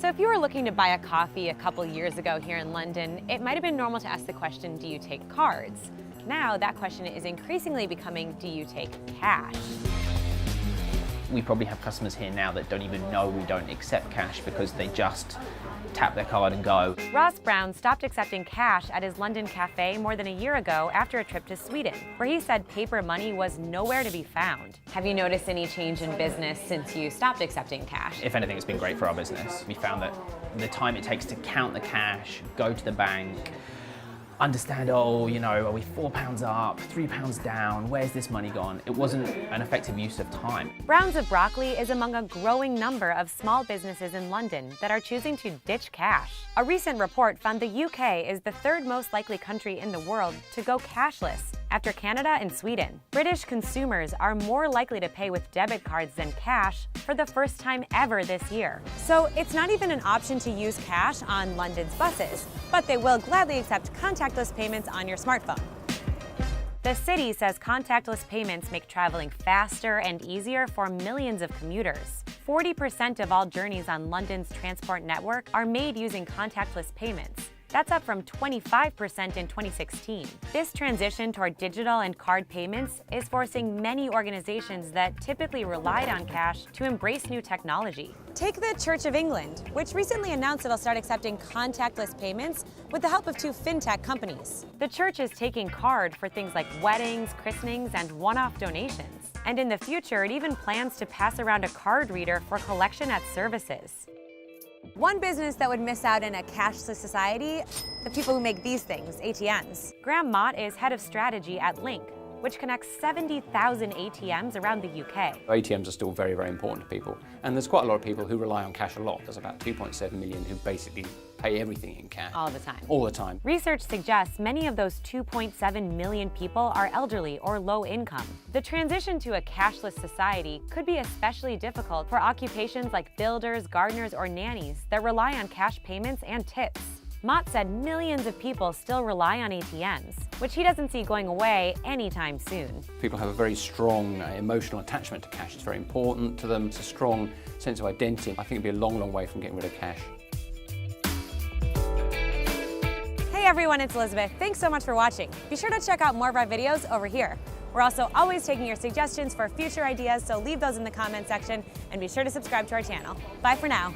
So if you were looking to buy a coffee a couple years ago here in London, it might have been normal to ask the question, do you take cards? Now that question is increasingly becoming, do you take cash? We probably have customers here now that don't even know we don't accept cash because they just tap their card and go. Ross Brown stopped accepting cash at his London cafe more than a year ago after a trip to Sweden, where he said paper money was nowhere to be found. Have you noticed any change in business since you stopped accepting cash? If anything, it's been great for our business. We found that the time it takes to count the cash, go to the bank, understand, oh, you know, are we £4 up, £3 down, where's this money gone? It wasn't an effective use of time. Browns of Broccoli is among a growing number of small businesses in London that are choosing to ditch cash. A recent report found the UK is the third most likely country in the world to go cashless, after Canada and Sweden. British consumers are more likely to pay with debit cards than cash for the first time ever this year. So it's not even an option to use cash on London's buses, but they will gladly accept contactless payments on your smartphone. The city says contactless payments make traveling faster and easier for millions of commuters. 40% of all journeys on London's transport network are made using contactless payments. That's up from 25% in 2016. This transition toward digital and card payments is forcing many organizations that typically relied on cash to embrace new technology. Take the Church of England, which recently announced it'll start accepting contactless payments with the help of two fintech companies. The church is taking card for things like weddings, christenings, and one-off donations. And in the future, it even plans to pass around a card reader for collection at services. One business that would miss out in a cashless society, the people who make these things, ATMs. Graham Mott is head of strategy at Link, which connects 70,000 ATMs around the UK. ATMs are still very, very important to people. And there's quite a lot of people who rely on cash a lot. There's about 2.7 million who basically pay everything in cash. All the time. All the time. Research suggests many of those 2.7 million people are elderly or low income. The transition to a cashless society could be especially difficult for occupations like builders, gardeners, or nannies that rely on cash payments and tips. Mott said millions of people still rely on ATMs, which he doesn't see going away anytime soon. People have a very strong emotional attachment to cash. It's very important to them. It's a strong sense of identity. I think it'd be a long, long way from getting rid of cash. Hey everyone, it's Elizabeth. Thanks so much for watching. Be sure to check out more of our videos over here. We're also always taking your suggestions for future ideas, so leave those in the comment section and be sure to subscribe to our channel. Bye for now.